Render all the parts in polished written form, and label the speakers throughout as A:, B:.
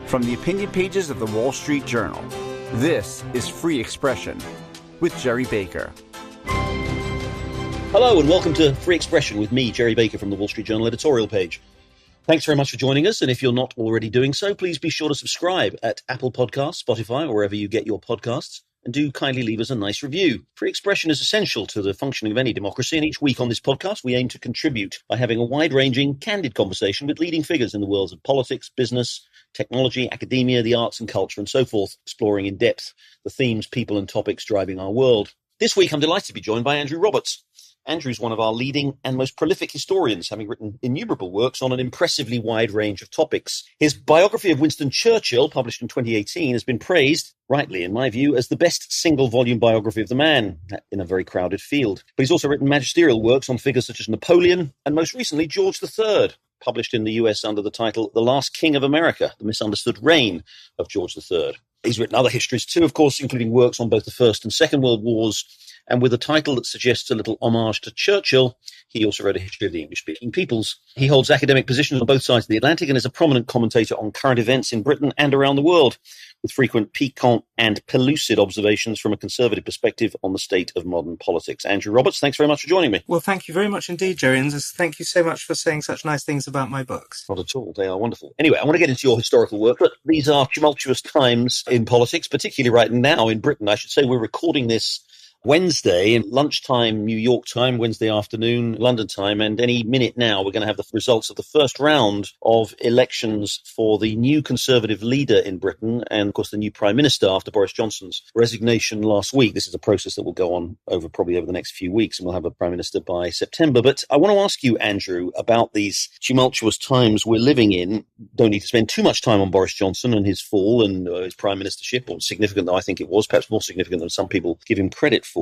A: From the opinion pages of the Wall Street Journal, this is Free Expression with Gerry Baker.
B: Hello and welcome to Free Expression with me, Gerry Baker, from the Wall Street Journal editorial page. Thanks very much for joining us, and if you're not already doing so, please be sure to subscribe at Apple Podcasts, Spotify, or wherever you get your podcasts, and do kindly leave us a nice review. Free expression is essential to the functioning of any democracy, and each week on this podcast we aim to contribute by having a wide-ranging, candid conversation with leading figures in the worlds of politics, business, technology, academia, the arts and culture, and so forth, exploring in depth the themes, people, and topics driving our world. This week I'm delighted to be joined by Andrew Roberts. Andrew is one of our leading and most prolific historians, having written innumerable works on an impressively wide range of topics. His biography of Winston Churchill, published in 2018, has been praised, rightly in my view, as the best single-volume biography of the man in a very crowded field. But he's also written magisterial works on figures such as Napoleon and, most recently, George III, published in the US under the title The Last King of America, The Misunderstood Reign of George III. He's written other histories too, of course, including works on both the First and Second World Wars. And with a title that suggests a little homage to Churchill, he also wrote a history of the English-speaking peoples. He holds academic positions on both sides of the Atlantic and is a prominent commentator on current events in Britain and around the world, with frequent piquant and pellucid observations from a conservative perspective on the state of modern politics. Andrew Roberts, thanks very much for joining me.
C: Well, thank you very much indeed, Gerry, and thank you so much for saying such nice things about my books.
B: Not at all. They are wonderful. Anyway, I want to get into your historical work, but these are tumultuous times in politics, particularly right now in Britain. I should say we're recording this Wednesday, lunchtime, New York time, Wednesday afternoon, London time, and any minute now we're going to have the results of the first round of elections for the new Conservative leader in Britain and, of course, the new Prime Minister after Boris Johnson's resignation last week. This is a process that will go on probably over the next few weeks, and we'll have a Prime Minister by September. But I want to ask you, Andrew, about these tumultuous times we're living in. Don't need to spend too much time on Boris Johnson and his fall and his Prime Ministership, or significant though I think it was, perhaps more significant than some people give him credit for.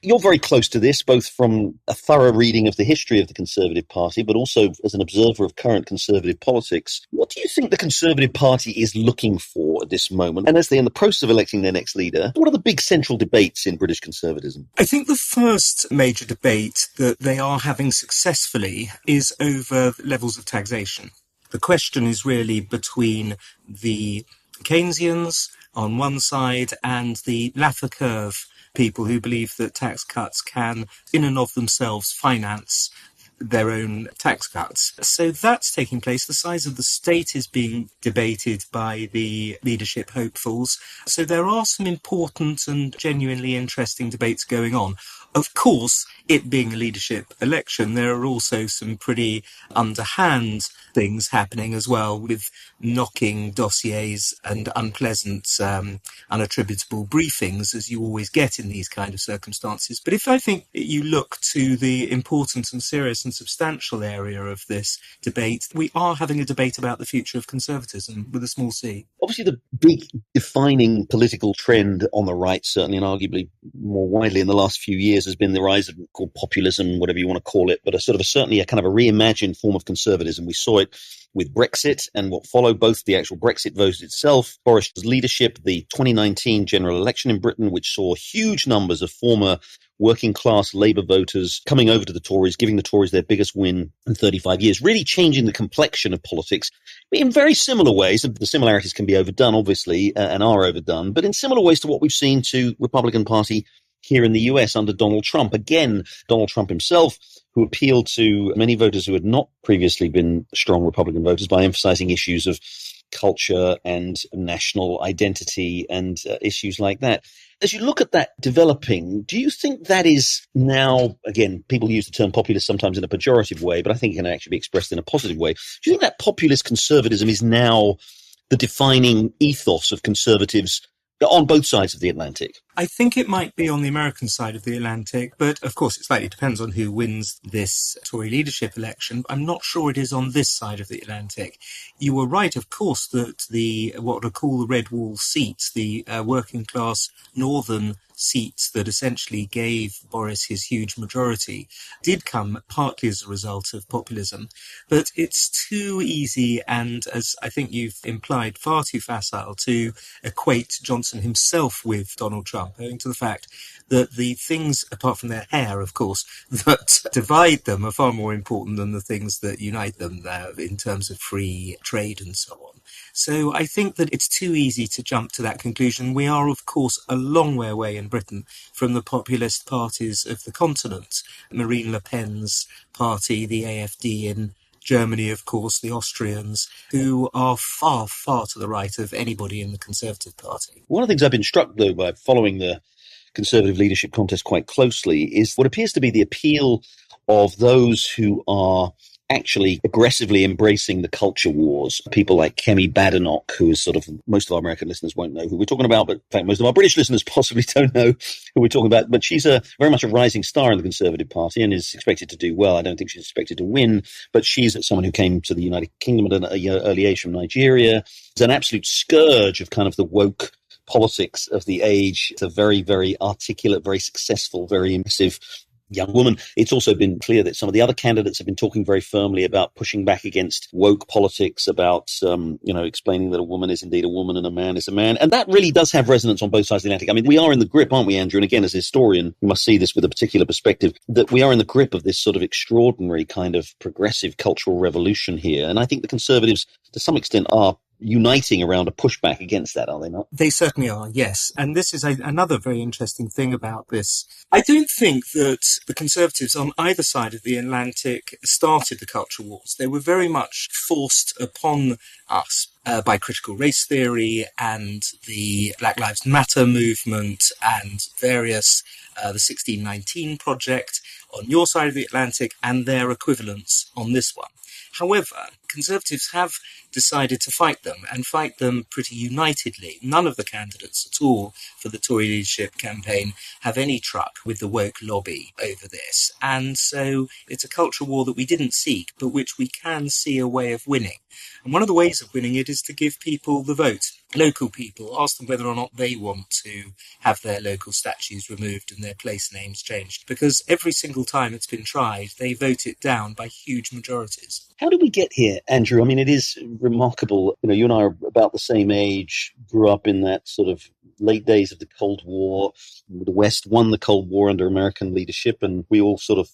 B: You're very close to this, both from a thorough reading of the history of the Conservative Party, but also as an observer of current Conservative politics. What do you think the Conservative Party is looking for at this moment? And as they're in the process of electing their next leader, what are the big central debates in British conservatism?
C: I think the first major debate that they are having successfully is over levels of taxation. The question is really between the Keynesians on one side and the Laffer curve people who believe that tax cuts can, in and of themselves, finance their own tax cuts. So that's taking place. The size of the state is being debated by the leadership hopefuls. So there are some important and genuinely interesting debates going on. Of course, it being a leadership election, there are also some pretty underhand things happening as well, with knocking dossiers and unpleasant, unattributable briefings, as you always get in these kind of circumstances. But if I think you look to the important and serious and substantial area of this debate, we are having a debate about the future of conservatism with a small c.
B: Obviously, the big defining political trend on the right, certainly and arguably more widely in the last few years, has been the rise of called populism, whatever you want to call it, but certainly a kind of a reimagined form of conservatism. We saw it with Brexit and what followed, both the actual Brexit vote itself, Boris's leadership, the 2019 general election in Britain, which saw huge numbers of former working-class Labour voters coming over to the Tories, giving the Tories their biggest win in 35 years, really changing the complexion of politics in very similar ways. The similarities can be overdone, obviously, and are overdone, but in similar ways to what we've seen to Republican Party here in the US under Donald Trump. Again, Donald Trump himself, who appealed to many voters who had not previously been strong Republican voters by emphasizing issues of culture and national identity and issues like that. As you look at that developing, do you think that is now, again, people use the term populist sometimes in a pejorative way, but I think it can actually be expressed in a positive way. Do you think that populist conservatism is now the defining ethos of conservatives on both sides of the Atlantic?
C: I think it might be on the American side of the Atlantic, but of course it slightly depends on who wins this Tory leadership election. I'm not sure it is on this side of the Atlantic. You were right, of course, that what are called the Red Wall seats, the working class northern seats that essentially gave Boris his huge majority, did come partly as a result of populism. But it's too easy and, as I think you've implied, far too facile to equate Johnson himself with Donald Trump, owing to the fact that the things, apart from their hair, of course, that divide them are far more important than the things that unite them in terms of free trade and so on. So I think that it's too easy to jump to that conclusion. We are, of course, a long way away in Britain from the populist parties of the continent. Marine Le Pen's party, the AfD in Germany, of course, the Austrians, who are far, far to the right of anybody in the Conservative Party.
B: One of the things I've been struck, though, by following the Conservative leadership contest quite closely is what appears to be the appeal of those who are actually aggressively embracing the culture wars. People like Kemi Badenoch, who is sort of, most of our American listeners won't know who we're talking about, but in fact, most of our British listeners possibly don't know who we're talking about. But she's very much a rising star in the Conservative Party and is expected to do well. I don't think she's expected to win, but she's someone who came to the United Kingdom at an early age from Nigeria. She's an absolute scourge of kind of the woke politics of the age. It's a very, very articulate, very successful, very impressive young woman. It's also been clear that some of the other candidates have been talking very firmly about pushing back against woke politics, about, explaining that a woman is indeed a woman and a man is a man. And that really does have resonance on both sides of the Atlantic. I mean, we are in the grip, aren't we, Andrew? And again, as a historian, you must see this with a particular perspective, that we are in the grip of this sort of extraordinary kind of progressive cultural revolution here. And I think the Conservatives, to some extent, are uniting around a pushback against that, are they not?
C: They certainly are, yes. And this is another very interesting thing about this. I don't think that the Conservatives on either side of the Atlantic started the culture wars. They were very much forced upon us by critical race theory and the Black Lives Matter movement and various, the 1619 Project on your side of the Atlantic and their equivalents on this one. However, Conservatives have decided to fight them and fight them pretty unitedly. None of the candidates at all for the Tory leadership campaign have any truck with the woke lobby over this. And so it's a culture war that we didn't seek, but which we can see a way of winning. And one of the ways of winning it is to give people the vote. Local people, ask them whether or not they want to have their local statues removed and their place names changed. Because every single time it's been tried, they vote it down by huge majorities.
B: How did we get here, Andrew? I mean, it is remarkable. You know, you and I are about the same age, grew up in that sort of late days of the Cold War. The West won the Cold War under American leadership, and we all sort of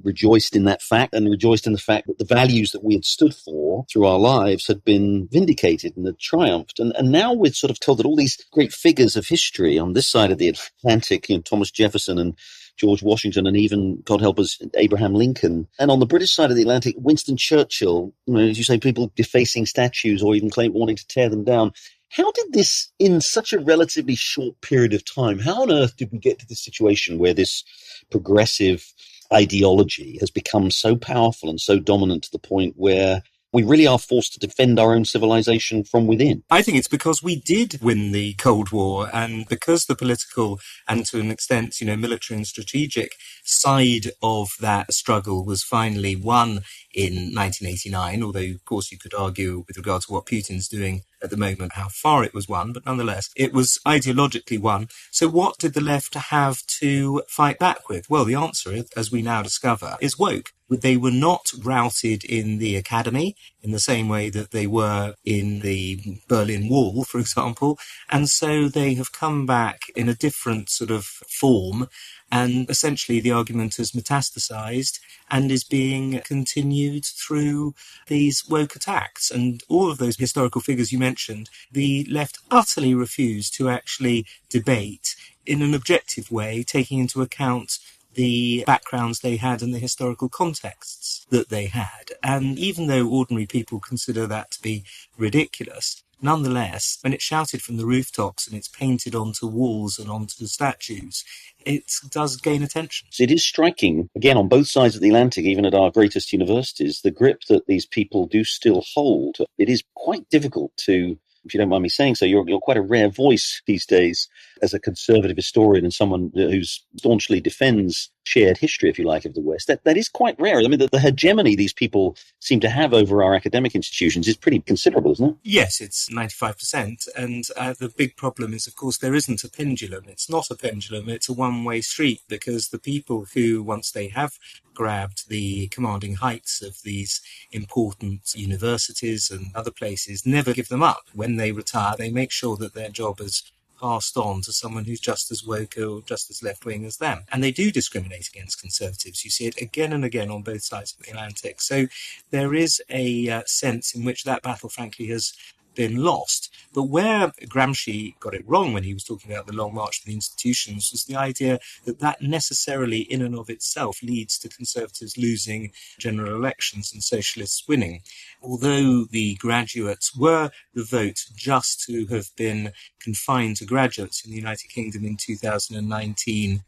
B: rejoiced in that fact and rejoiced in the fact that the values that we had stood for through our lives had been vindicated and had triumphed. And now we're sort of told that all these great figures of history on this side of the Atlantic, Thomas Jefferson and George Washington and even, God help us, Abraham Lincoln. And on the British side of the Atlantic, Winston Churchill, as you say, people defacing statues or even wanting to tear them down. How did this, in such a relatively short period of time, how on earth did we get to this situation where this progressive ideology has become so powerful and so dominant to the point where we really are forced to defend our own civilization from within?
C: I think it's because we did win the Cold War, and because the political and to an extent, military and strategic side of that struggle was finally won in 1989, although of course you could argue with regard to what Putin's doing at the moment, how far it was won, but nonetheless, it was ideologically won. So what did the left have to fight back with? Well, the answer, as we now discover, is woke. They were not routed in the academy in the same way that they were in the Berlin Wall, for example. And so they have come back in a different sort of form. And essentially the argument has metastasized and is being continued through these woke attacks. And all of those historical figures you mentioned, the left utterly refused to actually debate in an objective way, taking into account the backgrounds they had and the historical contexts that they had. And even though ordinary people consider that to be ridiculous, nonetheless, when it's shouted from the rooftops and it's painted onto walls and onto statues, it does gain attention.
B: So it is striking, again, on both sides of the Atlantic, even at our greatest universities, the grip that these people do still hold. It is quite difficult to, if you don't mind me saying so, you're quite a rare voice these days as a conservative historian and someone who staunchly defends shared history, if you like, of the West. That is quite rare. I mean, the hegemony these people seem to have over our academic institutions is pretty considerable, isn't it?
C: Yes, it's 95%. And the big problem is, of course, there isn't a pendulum. It's not a pendulum. It's a one-way street, because the people who, once they have grabbed the commanding heights of these important universities and other places, never give them up. When they retire, they make sure that their job as passed on to someone who's just as woke or just as left-wing as them. And they do discriminate against conservatives. You see it again and again on both sides of the Atlantic. So there is a sense in which that battle, frankly, has been lost. But where Gramsci got it wrong when he was talking about the long march to the institutions was the idea that that necessarily in and of itself leads to conservatives losing general elections and socialists winning. Although the graduates were the vote just to have been confined to graduates in the United Kingdom in 2019,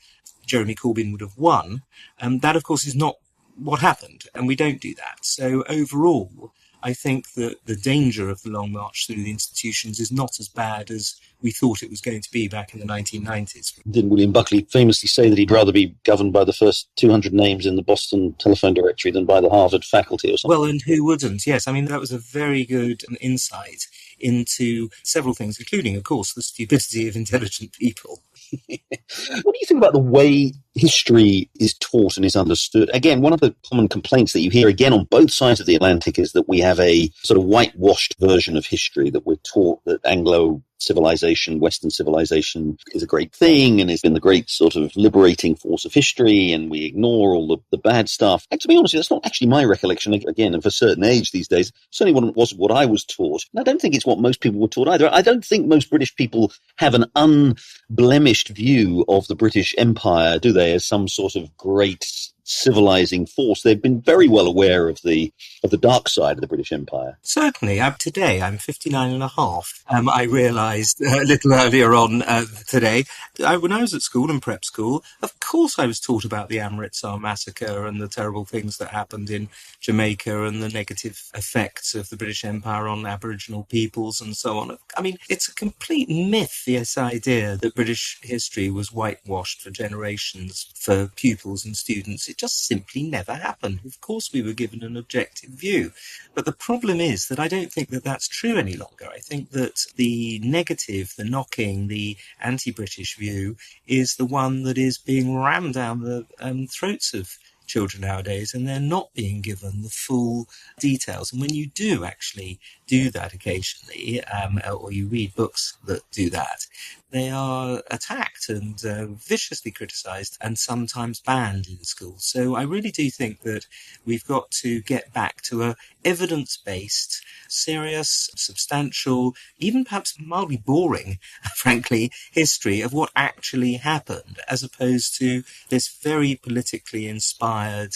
C: Jeremy Corbyn would have won. That, of course, is not what happened, and we don't do that. So overall, I think that the danger of the long march through the institutions is not as bad as we thought it was going to be back in the 1990s.
B: Didn't William Buckley famously say that he'd rather be governed by the first 200 names in the Boston telephone directory than by the Harvard faculty or something?
C: Well, and who wouldn't? Yes, I mean, that was a very good insight into several things, including, of course, the stupidity of intelligent people.
B: What do you think about the way history is taught and is understood? Again, one of the common complaints that you hear again on both sides of the Atlantic is that we have a sort of whitewashed version of history, that we're taught that Anglo civilization, Western civilization is a great thing and has been the great sort of liberating force of history, and we ignore all the bad stuff. And to be honest, that's not actually my recollection, again, of a certain age these days. Certainly wasn't what I was taught. And I don't think it's what most people were taught either. I don't think most British people have an unblemished view of the British Empire, do they, as some sort of great civilizing force. They've been very well aware of the dark side of the British Empire.
C: Certainly. Today, I'm 59 and a half. I realised a little earlier on today, when I was at school and prep school, of course I was taught about the Amritsar massacre and the terrible things that happened in Jamaica and the negative effects of the British Empire on Aboriginal peoples and so on. I mean, it's a complete myth, this idea that British history was whitewashed for generations for pupils and students. It just simply never happened. Of course, we were given an objective view. But the problem is that I don't think that that's true any longer. I think that the negative, the knocking, the anti-British view is the one that is being rammed down the throats of children nowadays, and they're not being given the full details. And when you do actually do that occasionally, or you read books that do that, they are attacked and viciously criticised and sometimes banned in schools. So I really do think that we've got to get back to a evidence-based, serious, substantial, even perhaps mildly boring, frankly, history of what actually happened, as opposed to this very politically inspired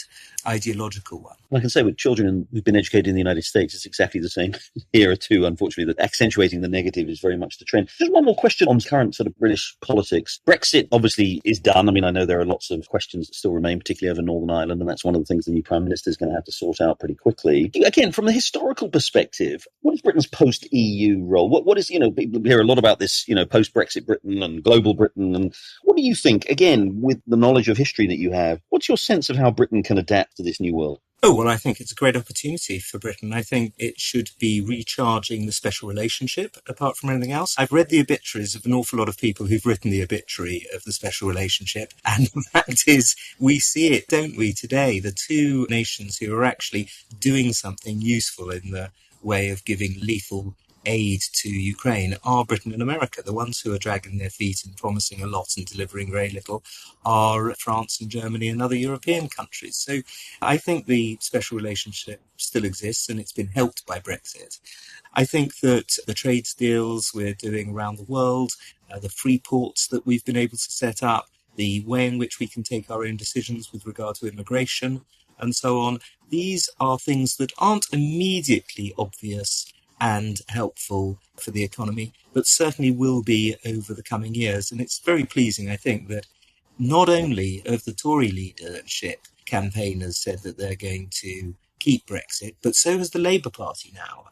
C: ideological one.
B: I can say with children who've been educated in the United States, it's exactly the same here too, unfortunately, that accentuating the negative is very much the trend. Just one more question on current sort of British politics. Brexit obviously is done. I mean, I know there are lots of questions that still remain, particularly over Northern Ireland, and that's one of the things the new Prime Minister is going to have to sort out pretty quickly. Again, from the historical perspective, what is Britain's post-EU role? What is, people hear a lot about this, post-Brexit Britain and global Britain. And what do you think, again, with the knowledge of history that you have, what's your sense of how Britain can adapt to this new world?
C: Oh, well, I think it's a great opportunity for Britain. I think it should be recharging the special relationship, apart from anything else. I've read the obituaries of an awful lot of people who've written the obituary of the special relationship. And the fact is, we see it, don't we, today? The two nations who are actually doing something useful in the way of giving lethal aid to Ukraine are Britain and America. The ones who are dragging their feet and promising a lot and delivering very little are France and Germany and other European countries. So I think the special relationship still exists, and it's been helped by Brexit. I think that the trade deals we're doing around the world, the free ports that we've been able to set up, the way in which we can take our own decisions with regard to immigration and so on, these are things that aren't immediately obvious and helpful for the economy, but certainly will be over the coming years. And it's very pleasing, I think, that not only of the Tory leadership campaigners said that they're going to keep Brexit, but so has the Labour Party now.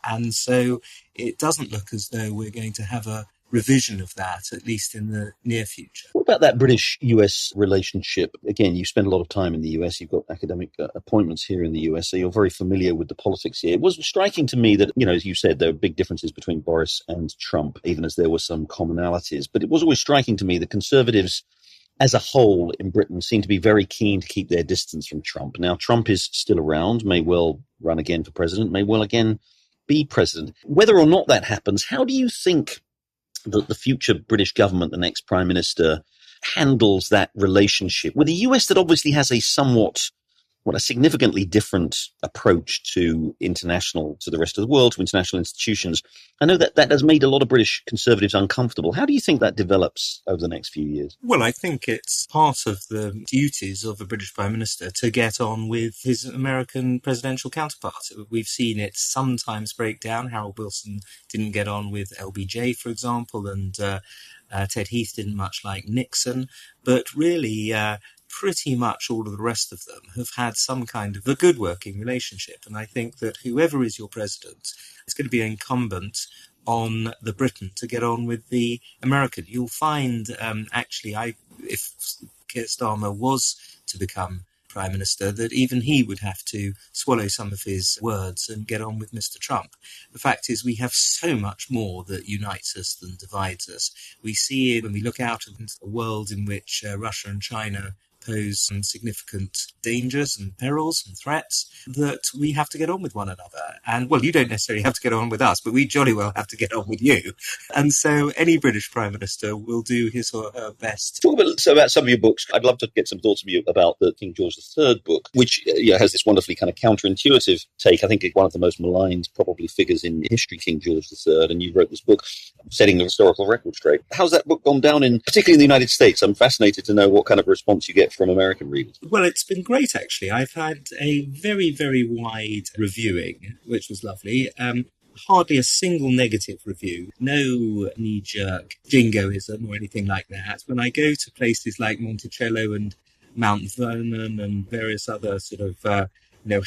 C: And so it doesn't look as though we're going to have a revision of that, at least in the near future.
B: What about that British-US relationship? Again, you spend a lot of time in the US, you've got academic appointments here in the US, so you're very familiar with the politics here. It was striking to me that, as you said, there were big differences between Boris and Trump, even as there were some commonalities. But it was always striking to me that Conservatives as a whole in Britain seem to be very keen to keep their distance from Trump. Now, Trump is still around, may well run again for president, may well again be president. Whether or not that happens, how do you think that the future British government, the next Prime Minister, handles that relationship with the US that obviously has a significantly different approach to the rest of the world, to international institutions. I know that has made a lot of British Conservatives uncomfortable. How do you think that develops over the next few years?
C: Well, I think it's part of the duties of a British Prime Minister to get on with his American presidential counterpart. We've seen it sometimes break down. Harold Wilson didn't get on with LBJ, for example, and Ted Heath didn't much like Nixon. But really, pretty much all of the rest of them have had some kind of a good working relationship. And I think that whoever is your president, it's going to be incumbent on the Briton to get on with the American. You'll find, if Keir Starmer was to become Prime Minister, that even he would have to swallow some of his words and get on with Mr. Trump. The fact is, we have so much more that unites us than divides us. We see it when we look out into a world in which Russia and China pose some significant dangers and perils and threats, that we have to get on with one another. And, well, you don't necessarily have to get on with us, but we jolly well have to get on with you. And so any British Prime Minister will do his or her best.
B: Talk about some of your books. I'd love to get some thoughts from you about the King George III book, which has this wonderfully kind of counterintuitive take. I think it's one of the most maligned, probably, figures in history, King George III, and you wrote this book setting the historical record straight. How's that book gone down, particularly in the United States? I'm fascinated to know what kind of response you get from American readers.
C: Well, it's been great, actually. I've had a very, very wide reviewing, which was lovely. Hardly a single negative review. No knee-jerk jingoism or anything like that. When I go to places like Monticello and Mount Vernon and various other sort of,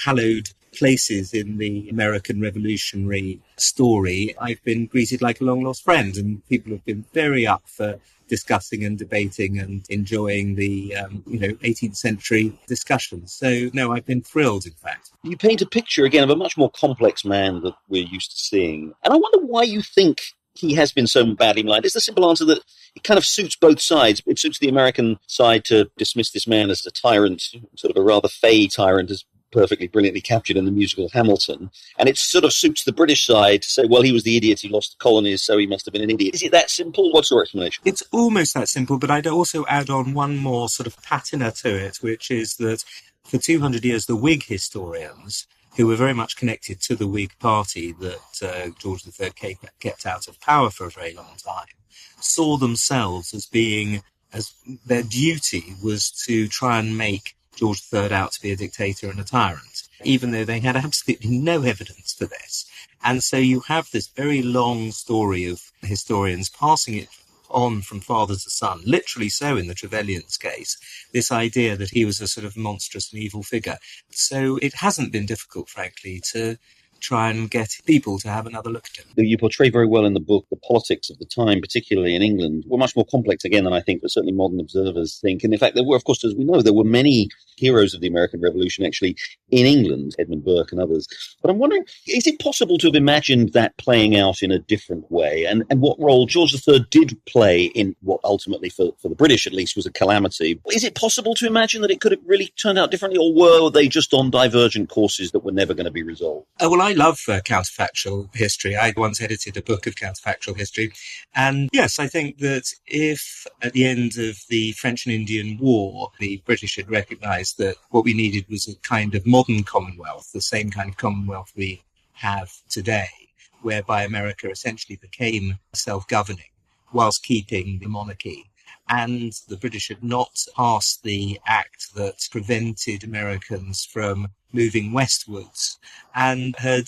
C: hallowed places in the American Revolutionary story, I've been greeted like a long-lost friend, and people have been very up for discussing and debating and enjoying the 18th century discussions. So, no, I've been thrilled, in fact.
B: You paint a picture, again, of a much more complex man that we're used to seeing. And I wonder why you think he has been so badly maligned. Is the simple answer that it kind of suits both sides? It suits the American side to dismiss this man as a tyrant, sort of a rather fey tyrant, as perfectly brilliantly captured in the musical Hamilton. And it sort of suits the British side to say, well, he was the idiot, he lost the colonies, so he must have been an idiot. Is it that simple? What's your explanation?
C: It's almost that simple, but I'd also add on one more sort of patina to it, which is that for 200 years, the Whig historians, who were very much connected to the Whig party that George III kept out of power for a very long time, saw themselves as their duty was to try and make George III out to be a dictator and a tyrant, even though they had absolutely no evidence for this. And so you have this very long story of historians passing it on from father to son, literally so in the Trevelyan's case, this idea that he was a sort of monstrous and evil figure. So it hasn't been difficult, frankly, to try and get people to have another look at him.
B: You portray very well in the book the politics of the time, particularly in England, were much more complex again than I think, but certainly modern observers think. And in fact, there were, of course, as we know, there were many heroes of the American Revolution actually in England, Edmund Burke and others. But I'm wondering, is it possible to have imagined that playing out in a different way? And what role George III did play in what ultimately, for the British at least, was a calamity? Is it possible to imagine that it could have really turned out differently, or were they just on divergent courses that were never going to be resolved?
C: Well, I love counterfactual history. I once edited a book of counterfactual history. And yes, I think that if at the end of the French and Indian War, the British had recognised that what we needed was a kind of modern Commonwealth, the same kind of Commonwealth we have today, whereby America essentially became self-governing whilst keeping the monarchy. And the British had not passed the act that prevented Americans from moving westwards, and had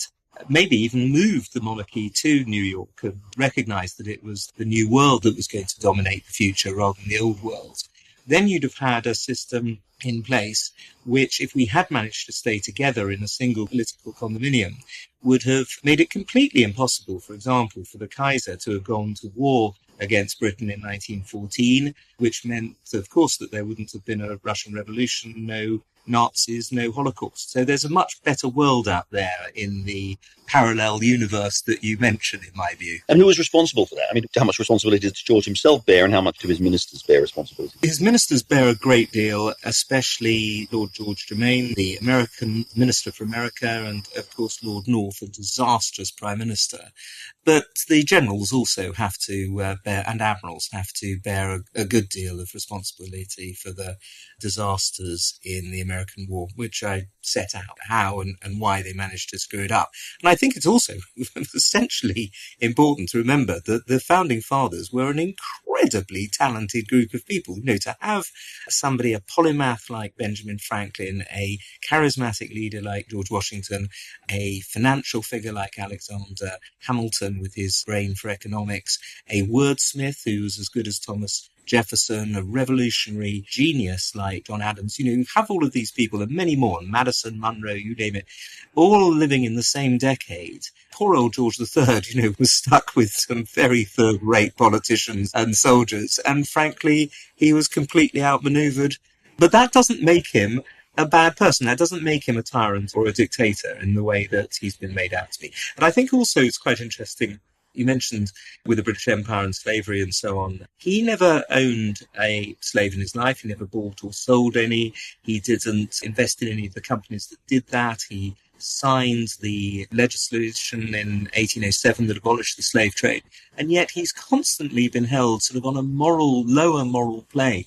C: maybe even moved the monarchy to New York and recognised that it was the new world that was going to dominate the future rather than the old world. Then you'd have had a system in place which, if we had managed to stay together in a single political condominium, would have made it completely impossible, for example, for the Kaiser to have gone to war against Britain in 1914, which meant, of course, that there wouldn't have been a Russian Revolution, no Nazis, no Holocaust. So there's a much better world out there in the parallel universe that you mentioned, in my view.
B: And who was responsible for that? I mean, how much responsibility does George himself bear, and how much do his ministers bear responsibility?
C: His ministers bear a great deal, especially Lord George Germain, the American Minister for America, and of course Lord North, a disastrous Prime Minister. But the generals also have to bear, and admirals have to bear a good deal of responsibility for the disasters in the American War, which I set out how and why they managed to screw it up. And I think it's also essentially important to remember that the founding fathers were an incredibly talented group of people. You know, to have somebody, a polymath like Benjamin Franklin, a charismatic leader like George Washington, a financial figure like Alexander Hamilton with his brain for economics, a wordsmith who was as good as Thomas Jefferson, a revolutionary genius like John Adams. You know, you have all of these people and many more, Madison, Monroe, you name it, all living in the same decade. Poor old George III, you know, was stuck with some very third-rate politicians and soldiers, and frankly, he was completely outmaneuvered. But that doesn't make him a bad person. That doesn't make him a tyrant or a dictator in the way that he's been made out to be. And I think also it's quite interesting, you mentioned with the British Empire and slavery and so on. He never owned a slave in his life. He never bought or sold any. He didn't invest in any of the companies that did that. He signed the legislation in 1807 that abolished the slave trade. And yet he's constantly been held sort of on a lower moral plane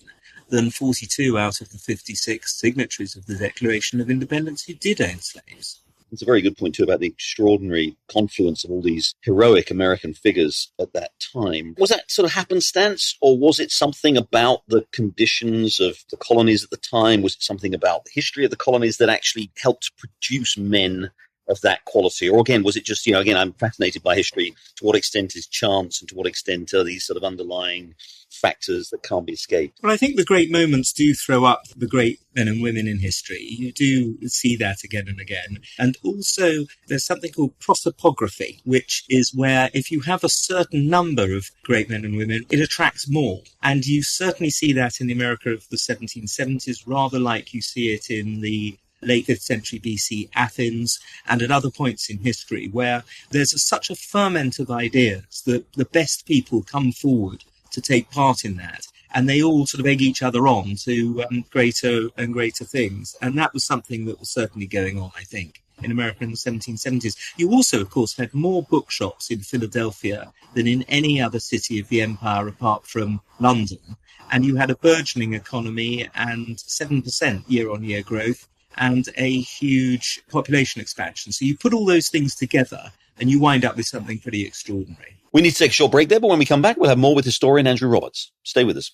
C: than 42 out of the 56 signatories of the Declaration of Independence who did own slaves.
B: It's a very good point, too, about the extraordinary confluence of all these heroic American figures at that time. Was that sort of happenstance, or was it something about the conditions of the colonies at the time? Was it something about the history of the colonies that actually helped produce men of that quality? Or again, was it just, again, I'm fascinated by history. To what extent is chance, and to what extent are these sort of underlying factors that can't be escaped?
C: Well, I think the great moments do throw up the great men and women in history. You do see that again and again. And also there's something called prosopography, which is where if you have a certain number of great men and women, it attracts more. And you certainly see that in the America of the 1770s, rather like you see it in the late 5th century BC Athens, and at other points in history where there's such a ferment of ideas that the best people come forward to take part in that, and they all sort of egg each other on to greater and greater things. And that was something that was certainly going on, I think, in America in the 1770s. You also, of course, had more bookshops in Philadelphia than in any other city of the empire apart from London. And you had a burgeoning economy and 7% year-on-year growth, and a huge population expansion. So you put all those things together and you wind up with something pretty extraordinary.
B: We need to take a short break there, but when we come back, we'll have more with historian Andrew Roberts. Stay with us.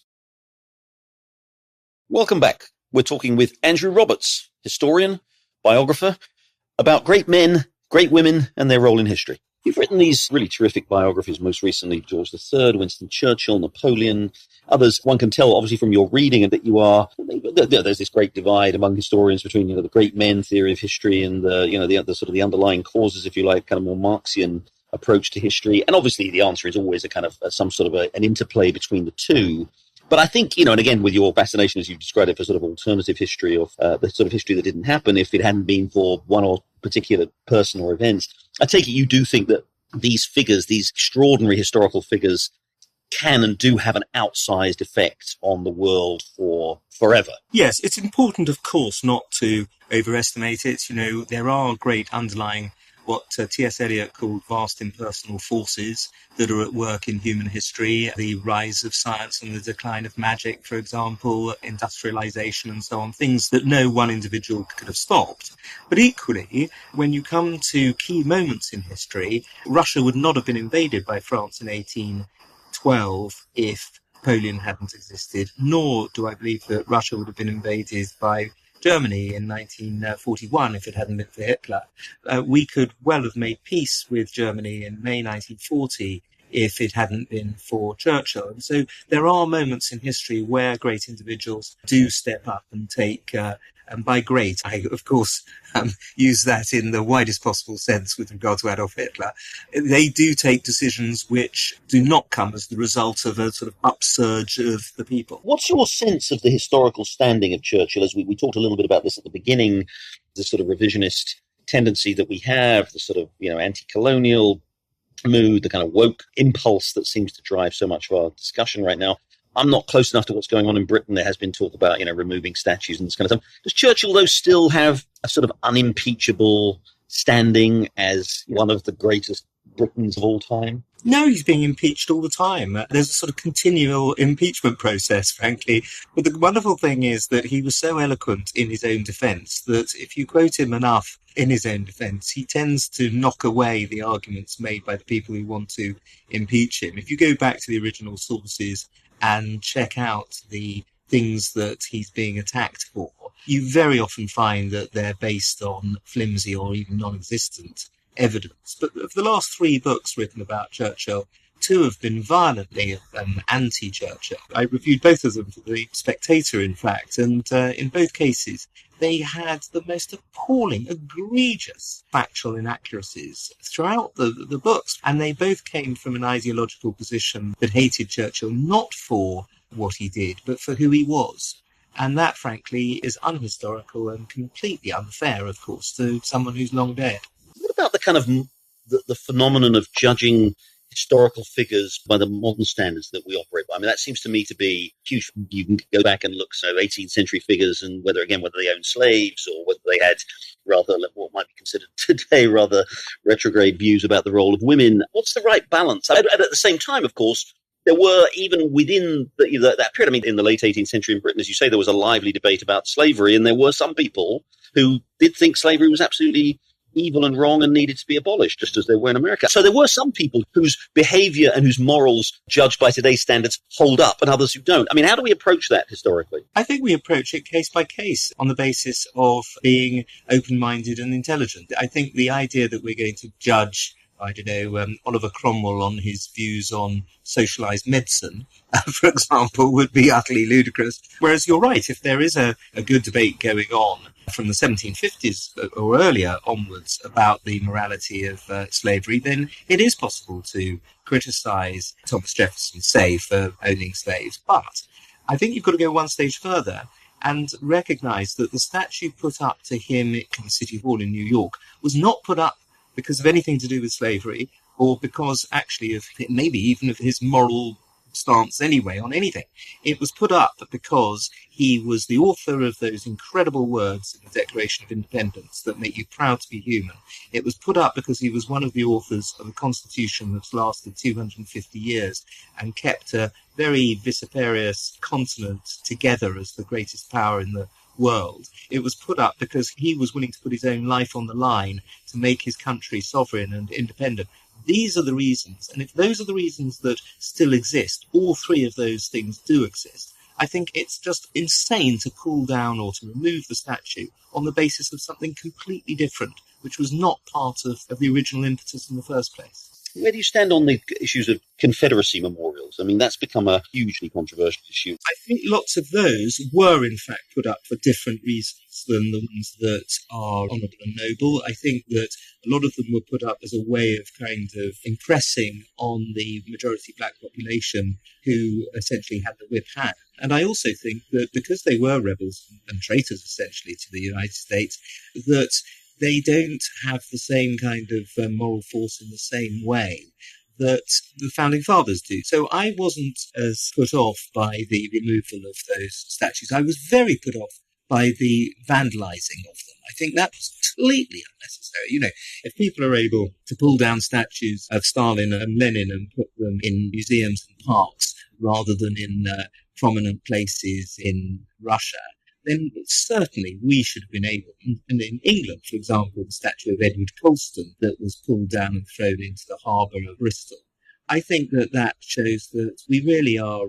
B: Welcome back. We're talking with Andrew Roberts, historian, biographer, about great men, great women, and their role in history. You've written these really terrific biographies, most recently George III, Winston Churchill, Napoleon, others. One can tell, obviously, from your reading that you are, there's this great divide among historians between, the great men theory of history and the sort of the underlying causes, if you like, kind of more Marxian approach to history. And obviously the answer is always a kind of some sort of an interplay between the two. But I think, and again, with your fascination, as you've described it, for sort of alternative history of the sort of history that didn't happen if it hadn't been for one or particular person or events, I take it you do think that these figures, these extraordinary historical figures, can and do have an outsized effect on the world for forever.
C: Yes, it's important, of course, not to overestimate it. There are great underlying, what T.S. Eliot called vast impersonal forces that are at work in human history. The rise of science and the decline of magic, for example, industrialization and so on, things that no one individual could have stopped. But equally, when you come to key moments in history, Russia would not have been invaded by France in 1812 if Napoleon hadn't existed, nor do I believe that Russia would have been invaded by Germany in 1941 if it hadn't been for Hitler. We could well have made peace with Germany in May 1940 if it hadn't been for Churchill. And so there are moments in history where great individuals do step up and take And by great, I, of course, use that in the widest possible sense with regard to Adolf Hitler. They do take decisions which do not come as the result of a sort of upsurge of the people.
B: What's your sense of the historical standing of Churchill? As we talked a little bit about this at the beginning, the sort of revisionist tendency that we have, the sort of, anti-colonial mood, the kind of woke impulse that seems to drive so much of our discussion right now. I'm not close enough to what's going on in Britain. There has been talk about, removing statues and this kind of stuff. Does Churchill, though, still have a sort of unimpeachable standing as one of the greatest Britons of all time?
C: No, he's being impeached all the time. There's a sort of continual impeachment process, frankly. But the wonderful thing is that he was so eloquent in his own defence that if you quote him enough in his own defence, he tends to knock away the arguments made by the people who want to impeach him. If you go back to the original sources and check out the things that he's being attacked for, you very often find that they're based on flimsy or even non-existent evidence. But of the last 3 books written about Churchill, 2 have been violently anti-Churchill. I reviewed both of them for The Spectator, in fact, and in both cases, they had the most appalling, egregious factual inaccuracies throughout the books. And they both came from an ideological position that hated Churchill, not for what he did, but for who he was. And that, frankly, is unhistorical and completely unfair, of course, to someone who's long dead.
B: What about the kind of the phenomenon of judging historical figures by the modern standards that we operate by? I mean, that seems to me to be huge. You can go back and look, 18th century figures, and whether they owned slaves or whether they had rather what might be considered today rather retrograde views about the role of women. What's the right balance? At the same time, of course, there were, even within that period, I mean, in the late 18th century in Britain, as you say, there was a lively debate about slavery, and there were some people who did think slavery was absolutely evil and wrong and needed to be abolished, just as they were in America. So there were some people whose behavior and whose morals, judged by today's standards, hold up, and others who don't. I mean, how do we approach that historically?
C: I think we approach it case by case on the basis of being open-minded and intelligent. I think the idea that we're going to judge, Oliver Cromwell on his views on socialised medicine, for example, would be utterly ludicrous. Whereas you're right, if there is a good debate going on from the 1750s or earlier onwards about the morality of slavery, then it is possible to criticise Thomas Jefferson, say, for owning slaves. But I think you've got to go one stage further and recognise that the statue put up to him in City Hall in New York was not put up because of anything to do with slavery, or because actually of maybe even of his moral stance anyway on anything. It was put up because he was the author of those incredible words in the Declaration of Independence that make you proud to be human. It was put up because he was one of the authors of a constitution that's lasted 250 years and kept a very vociferous continent together as the greatest power in the world. It was put up because he was willing to put his own life on the line to make his country sovereign and independent. These are the reasons, and if those are the reasons that still exist, all 3 of those things do exist, I think it's just insane to pull down or to remove the statue on the basis of something completely different, which was not part of the original impetus in the first place.
B: Where do you stand on the issues of Confederacy memorials? I mean, that's become a hugely controversial issue.
C: I think lots of those were, in fact, put up for different reasons than the ones that are honourable and noble. I think that a lot of them were put up as a way of kind of impressing on the majority black population who essentially had the whip hand. And I also think that because they were rebels and traitors, essentially, to the United States, that they don't have the same kind of moral force in the same way that the Founding Fathers do. So I wasn't as put off by the removal of those statues. I was very put off by the vandalising of them. I think that was completely unnecessary. If people are able to pull down statues of Stalin and Lenin and put them in museums and parks rather than in prominent places in Russia, then certainly we should have been able. And in England, for example, the statue of Edward Colston that was pulled down and thrown into the harbour of Bristol, I think that shows that we really are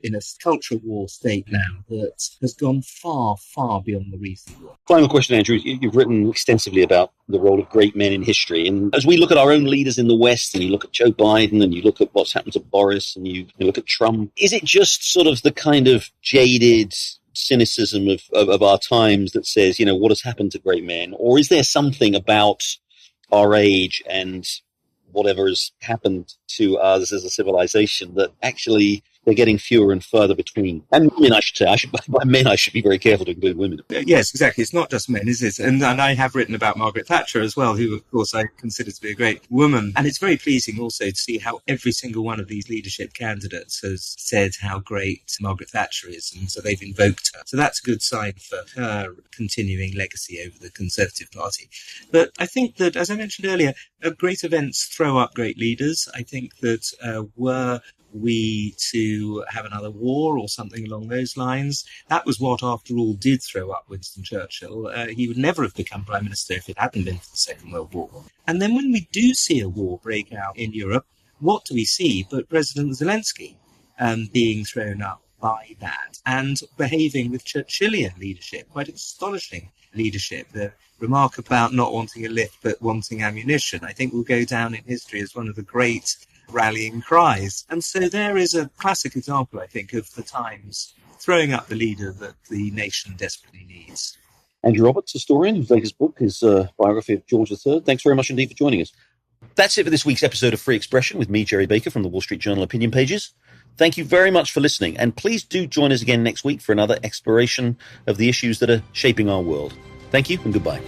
C: in a cultural war state now that has gone far, far beyond the recent war.
B: Final question, Andrew. You've written extensively about the role of great men in history. And as we look at our own leaders in the West, and you look at Joe Biden, and you look at what's happened to Boris, and you look at Trump, is it just sort of the kind of jaded cynicism of our times that says, what has happened to great men? Or is there something about our age and whatever has happened to us as a civilization that actually they're getting fewer and further between? And women, I should say. By men, I should be very careful to include women.
C: Yes, exactly. It's not just men, is it? And I have written about Margaret Thatcher as well, who, of course, I consider to be a great woman. And it's very pleasing also to see how every single one of these leadership candidates has said how great Margaret Thatcher is. And so they've invoked her. So that's a good sign for her continuing legacy over the Conservative Party. But I think that, as I mentioned earlier, great events throw up great leaders. I think that were we to have another war or something along those lines, that was what, after all, did throw up Winston Churchill. He would never have become Prime Minister if it hadn't been for the Second World War. And then when we do see a war break out in Europe, what do we see but President Zelensky being thrown up by that and behaving with Churchillian leadership, quite astonishing leadership. The remark about not wanting a lift but wanting ammunition, I think, will go down in history as one of the great rallying cries. And so there is a classic example, I think, of the times throwing up the leader that the nation desperately needs.
B: Andrew Roberts, historian, whose latest book is a biography of George III. Thanks very much indeed for joining us. That's it for this week's episode of Free Expression with me, Gerry Baker, from the Wall Street Journal opinion pages. Thank you very much for listening, and please do join us again next week for another exploration of the issues that are shaping our world. Thank you and goodbye.